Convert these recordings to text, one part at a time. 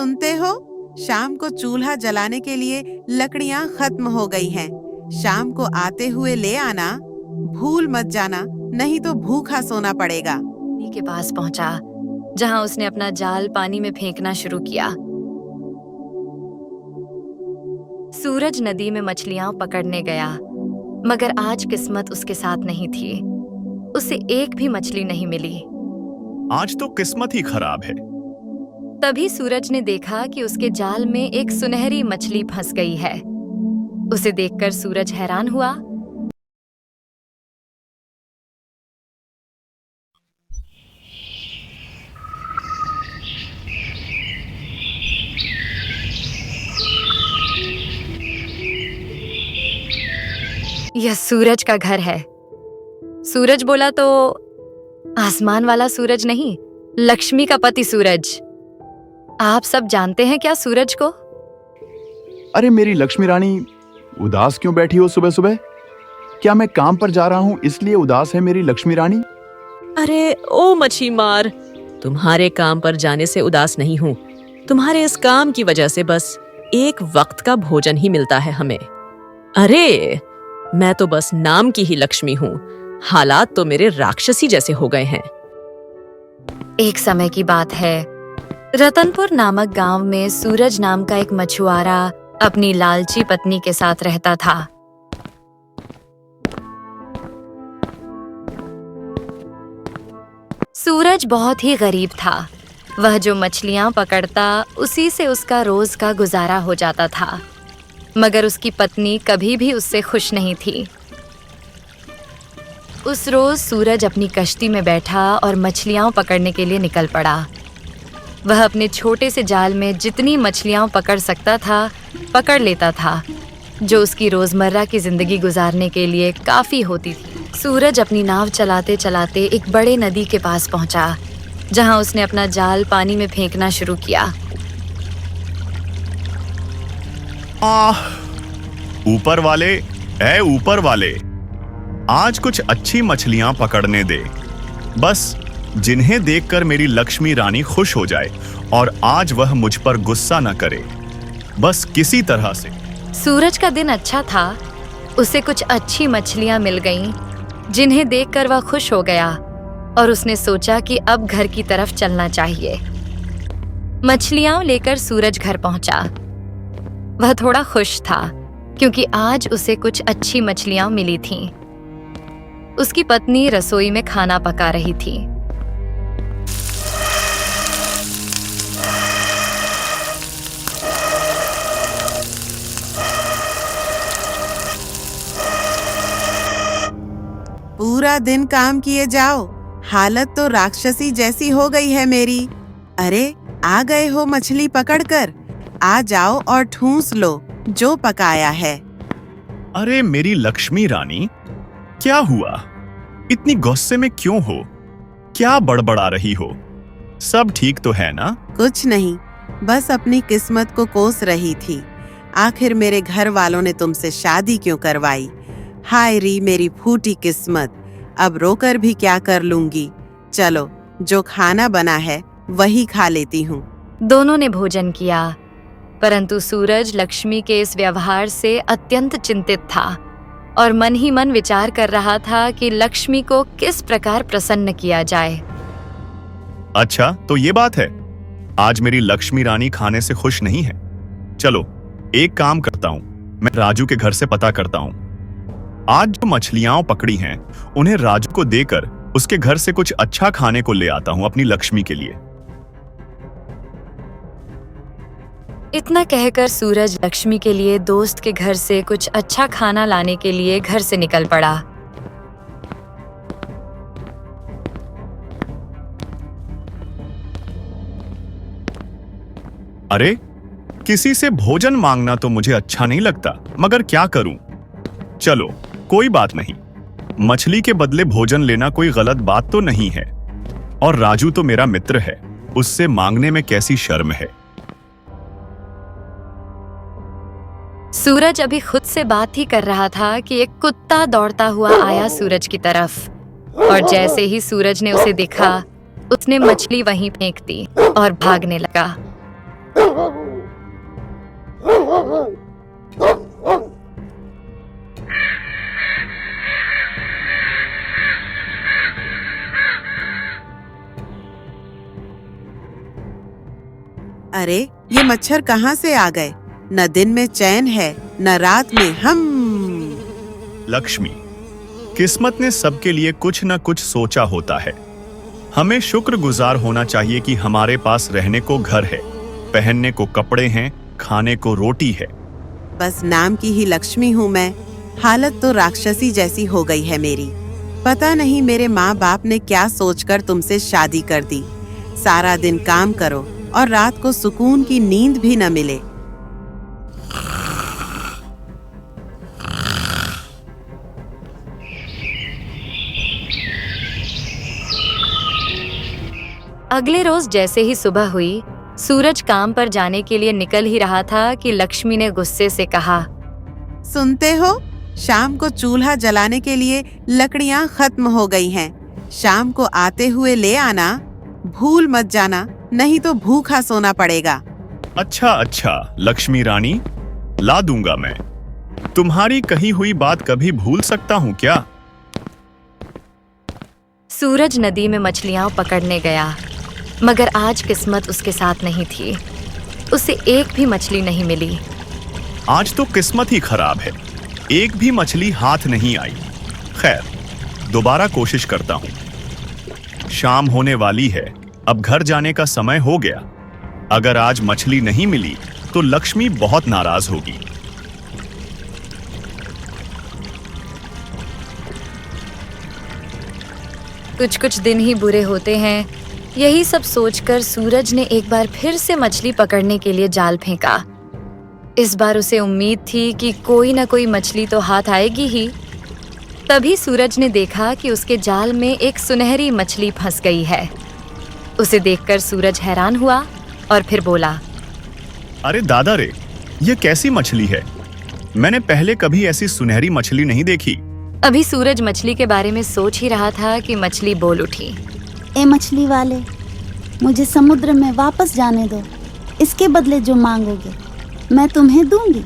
सुनते हो? शाम को चूल्हा जलाने के लिए लकड़ियाँ खत्म हो गई हैं। शाम को आते हुए ले आना, भूल मत जाना, नहीं तो भूखा सोना पड़ेगा। नदी के पास पहुंचा, जहां उसने अपना जाल पानी में फेंकना शुरू किया। सूरज नदी में मछलियां पकड़ने गया, मगर आज किस्मत उसके साथ नहीं थी। उसे एक भी मछली नहीं मिली। आज तो किस्मत ही खराब है। तभी सूरज ने देखा कि उसके जाल में एक सुनहरी मछली फंस गई है। उसे देखकर सूरज हैरान हुआ। यह सूरज का घर है। सूरज बोला तो आसमान वाला सूरज नहीं, लक्ष्मी का पति सूरज। आप सब जानते हैं क्या सूरज को? अरे मेरी लक्ष्मी रानी, उदास क्यों बैठी हो सुबह सुबह? क्या मैं काम पर जा रहा हूँ इसलिए उदास है मेरी लक्ष्मी रानी? अरे ओ मच्छी मार, तुम्हारे काम पर जाने से उदास नहीं हूँ। तुम्हारे इस काम की वजह से बस एक वक्त का भोजन ही मिलता है हमें। अरे मैं तो बस नाम की ही लक्ष्मी हूँ। हालात तो मेरे राक्षसी जैसे हो गए हैं। एक समय की बात है, रतनपुर नामक गांव में सूरज नाम का एक मछुआरा अपनी लालची पत्नी के साथ रहता था। सूरज बहुत ही गरीब था। वह जो मछलियां पकड़ता, उसी से उसका रोज का गुजारा हो जाता था। मगर उसकी पत्नी कभी भी उससे खुश नहीं थी। उस रोज सूरज अपनी कश्ती में बैठा और मछलियां पकड़ने के लिए निकल पड़ा। वह अपने छोटे से जाल में जितनी मछलियां पकड़ सकता था, पकड़ लेता था, जो उसकी रोजमर्रा की जिंदगी गुजारने के लिए काफी होती थी। सूरज अपनी नाव चलाते चलाते एक बड़े नदी के पास पहुंचा, जहां उसने अपना जाल पानी में फेंकना शुरू किया। ऊपर वाले, ऐ ऊपर वाले, आज कुछ अच्छी मछलियां पकड़ने दे, बस जिन्हें देखकर मेरी लक्ष्मी रानी खुश हो जाए और आज वह मुझ पर गुस्सा न करे, बस किसी तरह से। सूरज का दिन अच्छा था। उसे कुछ अच्छी मछलियां मिल गईं, जिन्हें देखकर वह खुश हो गया और उसने सोचा कि अब घर की तरफ चलना चाहिए। मछलियां लेकर सूरज घर पहुंचा। वह थोड़ा खुश था क्योंकि आज उसे कुछ अच्छी मछलियां मिली थीं। उसकी पत्नी रसोई में खाना पका रही थी। पूरा दिन काम किए जाओ, हालत तो राक्षसी जैसी हो गई है मेरी। अरे आ गए हो मछली पकड़कर, आ जाओ और ठूंस लो जो पकाया है। अरे मेरी लक्ष्मी रानी, क्या हुआ? इतनी गुस्से में क्यों हो? क्या बड़बड़ा रही हो? सब ठीक तो है ना? कुछ नहीं, बस अपनी किस्मत को कोस रही थी। आखिर मेरे घर वालों ने तुमसे शादी क्यों करवाई? हाय री मेरी फूटी किस्मत, अब रोकर भी क्या कर लूंगी। चलो, जो खाना बना है वही खा लेती हूँ। दोनों ने भोजन किया, परंतु सूरज लक्ष्मी के इस व्यवहार से अत्यंत चिंतित था और मन ही मन विचार कर रहा था कि लक्ष्मी को किस प्रकार प्रसन्न किया जाए। अच्छा, तो ये बात है, आज मेरी लक्ष्मी रानी खाने से खुश नहीं है। चलो एक काम करता हूँ, मैं राजू के घर से पता करता हूँ। आज जो मछलियां पकड़ी हैं, उन्हें राजू को देकर उसके घर से कुछ अच्छा खाने को ले आता हूँ अपनी लक्ष्मी के लिए। इतना कहकर सूरज लक्ष्मी के लिए दोस्त के घर से कुछ अच्छा खाना लाने के लिए घर से निकल पड़ा। अरे, किसी से भोजन मांगना तो मुझे अच्छा नहीं लगता, मगर क्या करूं? चलो कोई बात नहीं, मछली के बदले भोजन लेना कोई गलत बात तो नहीं है, और राजू तो मेरा मित्र है, उससे मांगने में कैसी शर्म है। सूरज अभी खुद से बात ही कर रहा था कि एक कुत्ता दौड़ता हुआ आया सूरज की तरफ, और जैसे ही सूरज ने उसे देखा, उसने मछली वहीं फेंक दी और भागने लगा। अरे ये मच्छर कहाँ से आ गए? न दिन में चैन है न रात में हम। लक्ष्मी, किस्मत ने सबके लिए कुछ न कुछ सोचा होता है। हमें शुक्रगुजार होना चाहिए कि हमारे पास रहने को घर है, पहनने को कपड़े हैं, खाने को रोटी है। बस नाम की ही लक्ष्मी हूँ मैं। हालत तो राक्षसी जैसी हो गई है मेरी। पता नहीं मेरे माँ बाप ने क्या सोचकर तुमसे शादी कर दी। सारा दिन काम करो और रात को सुकून की नींद भी न मिले। अगले रोज जैसे ही सुबह हुई, सूरज काम पर जाने के लिए निकल ही रहा था कि लक्ष्मी ने गुस्से से कहा, सुनते हो? शाम को चूल्हा जलाने के लिए लकड़ियाँ खत्म हो गई हैं। शाम को आते हुए ले आना, भूल मत जाना, नहीं तो भूखा सोना पड़ेगा। अच्छा लक्ष्मी रानी, ला दूंगा मैं। तुम्हारी कही हुई बात कभी भूल सकता हूँ क्या? सूरज नदी में मछलियां पकड़ने गया, मगर आज किस्मत उसके साथ नहीं थी। उसे एक भी मछली नहीं मिली। आज तो किस्मत ही खराब है, एक भी मछली हाथ नहीं आई। खैर, दोबारा कोशिश करता हूँ। शाम होने वाली है, अब घर जाने का समय हो गया। अगर आज मछली नहीं मिली तो लक्ष्मी बहुत नाराज होगी। कुछ दिन ही बुरे होते हैं। यही सब सोचकर सूरज ने एक बार फिर से मछली पकड़ने के लिए जाल फेंका। इस बार उसे उम्मीद थी कि कोई न कोई मछली तो हाथ आएगी ही। तभी सूरज ने देखा कि उसके जाल में एक सुनहरी मछली फंस गई है। उसे देखकर सूरज हैरान हुआ और फिर बोला, अरे दादा रे, ये कैसी मछली है? मैंने पहले कभी ऐसी सुनहरी मछली नहीं देखी। अभी सूरज मछली के बारे में सोच ही रहा था कि मछली बोल उठी, ए मछली वाले, मुझे समुद्र में वापस जाने दो। इसके बदले जो मांगोगे मैं तुम्हें दूंगी।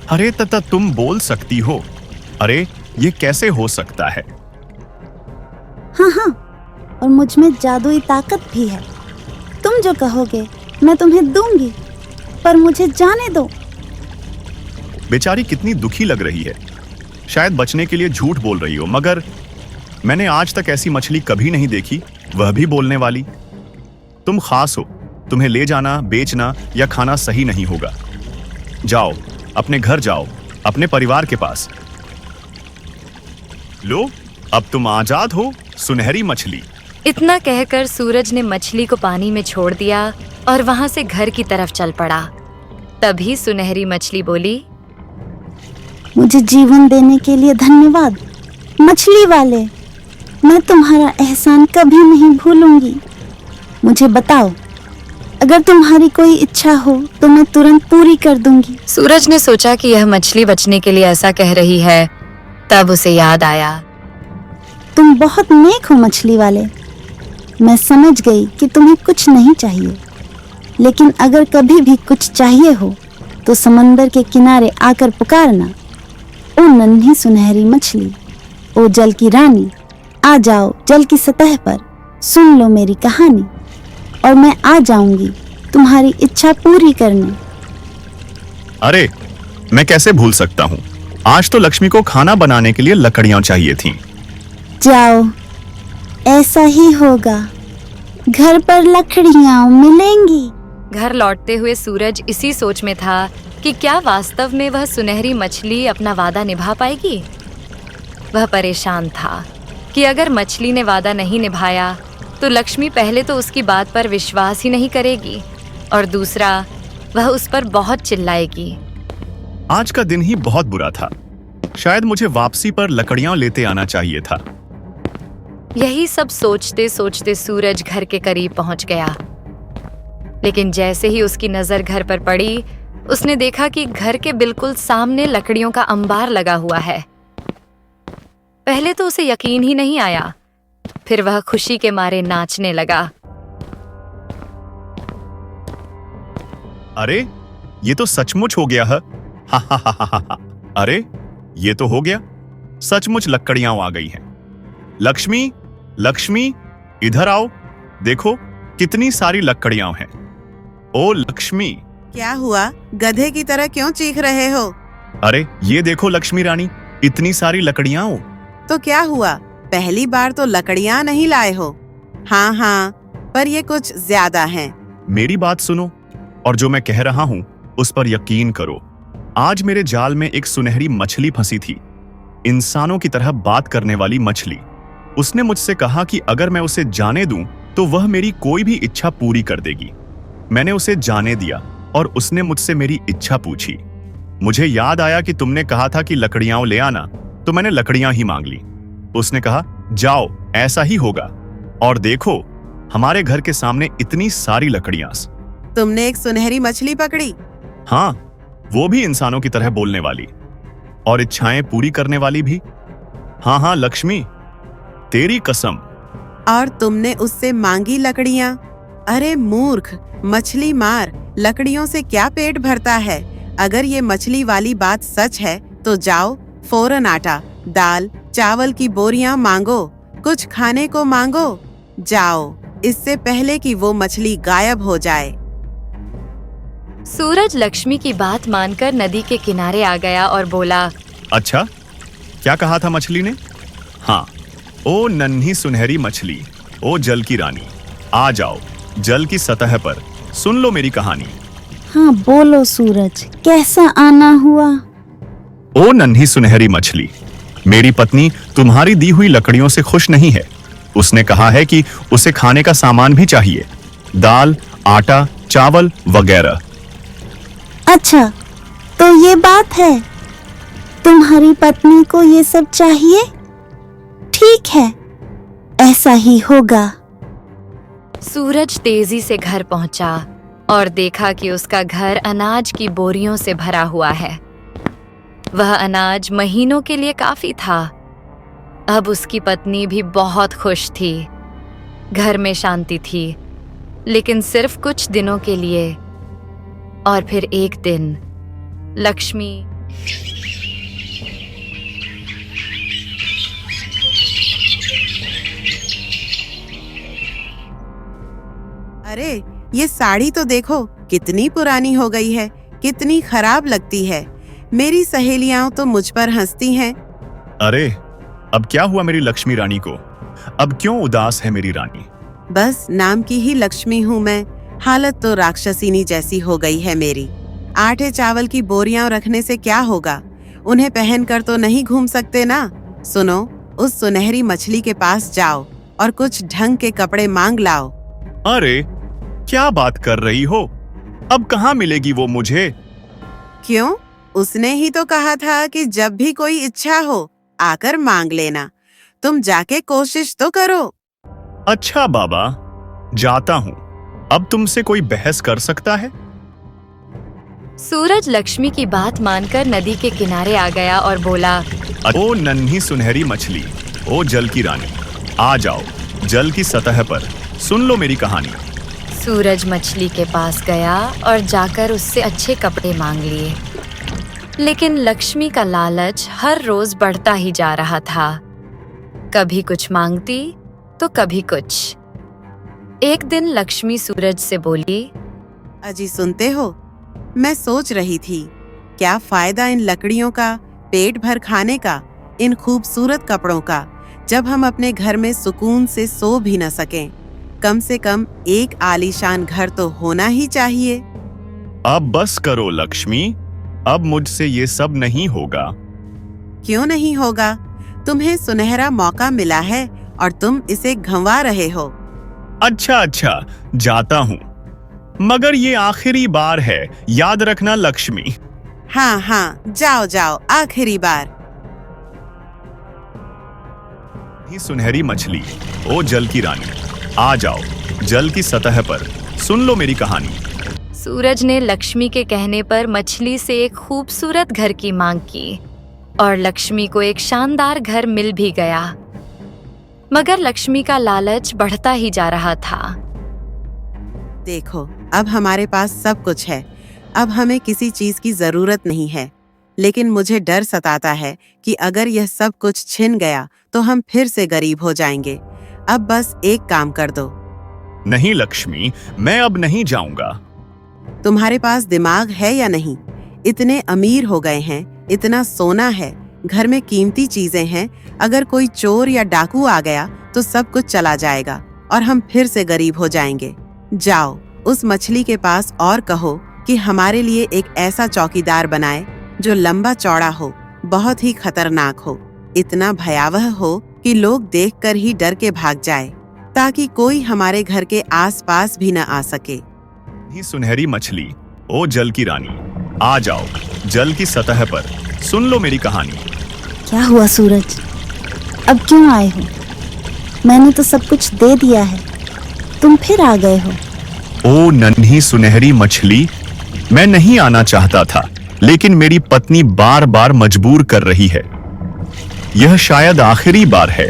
अरे तथा तुम बोल सकती हो? अरे ये कैसे हो सकता है? हाँ, और मुझ में जादुई ताकत भी है। तुम जो कहोगे मैं तुम्हें दूंगी, पर मुझे जाने दो। बेचारी कितनी दुखी लग रही है। शायद बचने के लिए झूठ बोल रही हो, मगर मैंने आज तक ऐसी मछली कभी नहीं देखी, वह भी बोलने वाली। तुम खास हो, तुम्हें ले जाना, बेचना या खाना सही नहीं होगा। जाओ, अपने घर जाओ, अपने परिवार के पास। लो, अब तुम आजाद हो, सुनहरी मछली। इतना कहकर सूरज ने मछली को पानी में छोड़ दिया और वहां से घर की तरफ चल पड़ा। तभी सुनहरी मछली बोली, मुझे जीवन देने के लिए धन्यवाद मछली वाले। मैं तुम्हारा एहसान कभी नहीं भूलूंगी। मुझे बताओ, अगर तुम्हारी कोई इच्छा हो तो मैं तुरंत पूरी कर दूंगी। सूरज ने सोचा कि यह मछली बचने के लिए ऐसा कह रही है। तब उसे याद आया, तुम बहुत नेक हो मछली वाले। मैं समझ गई कि तुम्हें कुछ नहीं चाहिए, लेकिन अगर कभी भी कुछ चाहिए हो तो समंदर के किनारे आकर पुकारना। ओ नन्ही सुनहरी मछली, ओ जल की रानी, आ जाओ जल की सतह पर, सुन लो मेरी कहानी, और मैं आ जाऊंगी तुम्हारी इच्छा पूरी करने। अरे, मैं कैसे भूल सकता हूँ? आज तो लक्ष्मी को खाना बनाने के लिए लकड़ियां चाहिए थीं। जाओ, ऐसा ही होगा, घर पर लकड़ियां मिलेंगी। घर लौटते हुए सूरज इसी सोच में था कि क्या वास्तव में वह सुनहरी मछली अपना वादा निभा पाएगी। वह परेशान था कि अगर मछली ने वादा नहीं निभाया तो लक्ष्मी पहले तो उसकी बात पर विश्वास ही नहीं करेगी, और दूसरा वह उस पर बहुत चिल्लाएगी। आज का दिन ही बहुत बुरा था। शायद मुझे वापसी पर लकड़ियां लेते आना चाहिए था। यही सब सोचते सोचते सूरज घर के करीब पहुंच गया। लेकिन जैसे ही उसकी नजर घर पर पड़ी, उसने देखा कि घर के बिल्कुल सामने लकड़ियों का अंबार लगा हुआ है। पहले तो उसे यकीन ही नहीं आया, फिर वह खुशी के मारे नाचने लगा। अरे, ये तो सचमुच हो गया है। हा हा हा हा हा। अरे ये तो हो गया, सचमुच लकड़ियां आ गई हैं। लक्ष्मी, लक्ष्मी, इधर आओ, देखो कितनी सारी लकड़ियां हैं। ओ लक्ष्मी। क्या हुआ? गधे की तरह क्यों चीख रहे हो? अरे ये देखो लक्ष्मी रानी, इतनी सारी लकड़ियां हो। तो क्या हुआ? पहली बार तो लकड़ियां नहीं लाए हो। हाँ हाँ, पर ये कुछ ज्यादा हैं। मेरी बात सुनो और जो मैं कह रहा हूं उस पर यकीन करो। आज मेरे जाल में एक सुनहरी मछली फंसी थी, इंसानों की तरह बात करने वाली मछली। उसने मुझसे कहा कि अगर मैं उसे जाने दूं तो वह मेरी कोई भी इच्छा पूरी कर देगी। मैंने उसे जाने दिया और उसने मुझसे मेरी इच्छा पूछी। मुझे याद आया कि तुमने कहा था कि लकड़ियां ले आना, तो मैंने लकड़ियां ही मांग ली। उसने कहा जाओ, ऐसा ही होगा। और देखो हमारे घर के सामने इतनी सारी लकड़ियां। तुमने एक सुनहरी मछली पकड़ी? हाँ, वो भी इंसानों की तरह बोलने वाली और इच्छाएं पूरी करने वाली भी। हाँ हाँ लक्ष्मी, तेरी कसम। और तुमने उससे मांगी लकड़ियां? अरे मूर्ख, मछली मार, लकड़ियों से क्या पेट भरता है? अगर ये मछली वाली बात सच है तो जाओ फौरन आटा, दाल, चावल की बोरियां मांगो, कुछ खाने को मांगो। जाओ, इससे पहले कि वो मछली गायब हो जाए। सूरज लक्ष्मी की बात मानकर नदी के किनारे आ गया और बोला, अच्छा, क्या कहा था मछली ने? हाँ, ओ नन्ही सुनहरी मछली, ओ जल की रानी, आ जाओ जल की सतह पर, सुन लो मेरी कहानी। हाँ बोलो सूरज, कैसा आना हुआ? ओ नन्ही सुनहरी मछली, मेरी पत्नी तुम्हारी दी हुई लकड़ियों से खुश नहीं है। उसने कहा है कि उसे खाने का सामान भी चाहिए, दाल, आटा, चावल वगैरह। अच्छा, तो ये बात है, तुम्हारी पत्नी को ये सब चाहिए? ठीक है, ऐसा ही होगा। सूरज तेजी से घर पहुंचा और देखा कि उसका घर अनाज की बोरियों से भरा हुआ है। वह अनाज महीनों के लिए काफी था। अब उसकी पत्नी भी बहुत खुश थी। घर में शांति थी, लेकिन सिर्फ कुछ दिनों के लिए। और फिर एक दिन लक्ष्मी अरे ये साड़ी तो देखो कितनी पुरानी हो गई है, कितनी खराब लगती है। मेरी सहेलियां तो मुझ पर हंसती हैं। अरे अब क्या हुआ मेरी लक्ष्मी रानी को? अब क्यों उदास है मेरी रानी? बस नाम की ही लक्ष्मी हूँ मैं, हालत तो राक्षसीनी जैसी हो गई है मेरी। आटे चावल की बोरियां रखने से क्या होगा? उन्हें पहनकर तो नहीं घूम सकते ना। सुनो, उस सुनहरी मछली के पास जाओ और कुछ ढंग के कपड़े मांग लाओ। अरे क्या बात कर रही हो? अब कहाँ मिलेगी वो मुझे? क्यों? उसने ही तो कहा था कि जब भी कोई इच्छा हो आकर मांग लेना। तुम जाके कोशिश तो करो। अच्छा बाबा, जाता हूँ। अब तुमसे कोई बहस कर सकता है? सूरज लक्ष्मी की बात मानकर नदी के किनारे आ गया और बोला, ओ नन्ही सुनहरी मछली, ओ जल की रानी, आ जाओ जल की सतह पर, सुन लो मेरी कहानी। सूरज मछली के पास गया और जाकर उससे अच्छे कपड़े मांग लिए। लेकिन लक्ष्मी का लालच हर रोज बढ़ता ही जा रहा था। कभी कुछ मांगती तो कभी कुछ। एक दिन लक्ष्मी सूरज से बोली, अजी सुनते हो, मैं सोच रही थी क्या फायदा इन लकड़ियों का, पेट भर खाने का, इन खूबसूरत कपड़ों का, जब हम अपने घर में सुकून से सो भी न सकें। कम से कम एक आलीशान घर तो होना ही चाहिए। अब बस करो लक्ष्मी, अब मुझसे ये सब नहीं होगा। क्यों नहीं होगा? तुम्हें सुनहरा मौका मिला है और तुम इसे गंवा रहे हो। अच्छा, जाता हूँ, मगर ये आखिरी बार है, याद रखना लक्ष्मी। हाँ, जाओ जाओ, आखिरी बार। ही सुनहरी मछली, ओ जल की रानी, आ जाओ जल की सतह पर, सुन लो मेरी कहानी। सूरज ने लक्ष्मी के कहने पर मछली से एक खूबसूरत घर की मांग की और लक्ष्मी को एक शानदार घर मिल भी गया। मगर लक्ष्मी का लालच बढ़ता ही जा रहा था। देखो, अब हमारे पास सब कुछ है, अब हमें किसी चीज की जरूरत नहीं है, लेकिन मुझे डर सताता है कि अगर यह सब कुछ छिन गया तो हम फिर से गरीब हो जाएंगे। अब बस एक काम कर दो। नहीं लक्ष्मी, मैं अब नहीं जाऊंगा। तुम्हारे पास दिमाग है या नहीं? इतने अमीर हो गए हैं, इतना सोना है, घर में कीमती चीजें हैं। अगर कोई चोर या डाकू आ गया तो सब कुछ चला जाएगा और हम फिर से गरीब हो जाएंगे। जाओ उस मछली के पास और कहो कि हमारे लिए एक ऐसा चौकीदार बनाए जो लंबा चौड़ा हो, बहुत ही खतरनाक हो, इतना भयावह हो कि लोग देखकर ही डर के भाग जाए, ताकि कोई हमारे घर के आसपास भी न आ सके। ही सुनहरी मछली, ओ जल की रानी, आ जाओ जल की सतह पर, सुन लो मेरी कहानी। क्या हुआ सूरज? अब क्यों आए हो? मैंने तो सब कुछ दे दिया है, तुम फिर आ गए हो। ओ नन्ही सुनहरी मछली, मैं नहीं आना चाहता था, लेकिन मेरी पत्नी बार बार मजबूर कर रही है। यह शायद आखिरी बार है।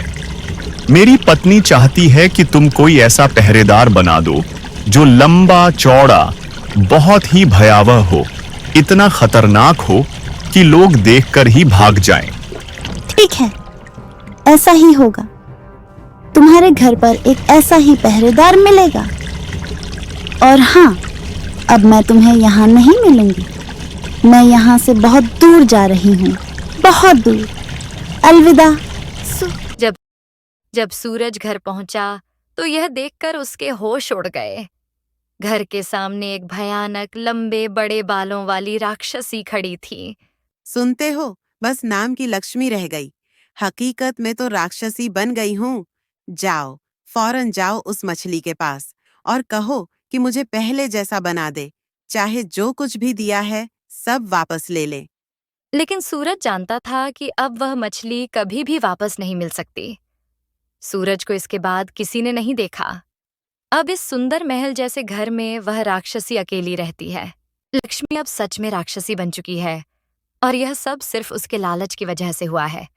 मेरी पत्नी चाहती है कि तुम कोई ऐसा पहरेदार बना दो जो लंबा चौड़ा, बहुत ही भयावह हो, इतना खतरनाक हो कि लोग देखकर ही भाग जाएं। ठीक है, ऐसा ही होगा। तुम्हारे घर पर एक ऐसा ही पहरेदार मिलेगा। और हाँ, अब मैं तुम्हें यहाँ नहीं मिलूंगी। मैं यहाँ से बहुत दूर जा रही हूँ, बहुत दूर। अलविदा। जब सूरज घर पहुंचा तो यह देखकर उसके होश उड़ गए। घर के सामने एक भयानक लंबे बड़े बालों वाली राक्षसी खड़ी थी। सुनते हो, बस नाम की लक्ष्मी रह गई, हकीकत में तो राक्षसी बन गई हूँ। जाओ, फौरन जाओ उस मछली के पास और कहो कि मुझे पहले जैसा बना दे, चाहे जो कुछ भी दिया है सब वापस ले ले। लेकिन सूरज जानता था कि अब वह मछली कभी भी वापस नहीं मिल सकती। सूरज को इसके बाद किसी ने नहीं देखा। अब इस सुंदर महल जैसे घर में वह राक्षसी अकेली रहती है। लक्ष्मी अब सच में राक्षसी बन चुकी है और यह सब सिर्फ उसके लालच की वजह से हुआ है।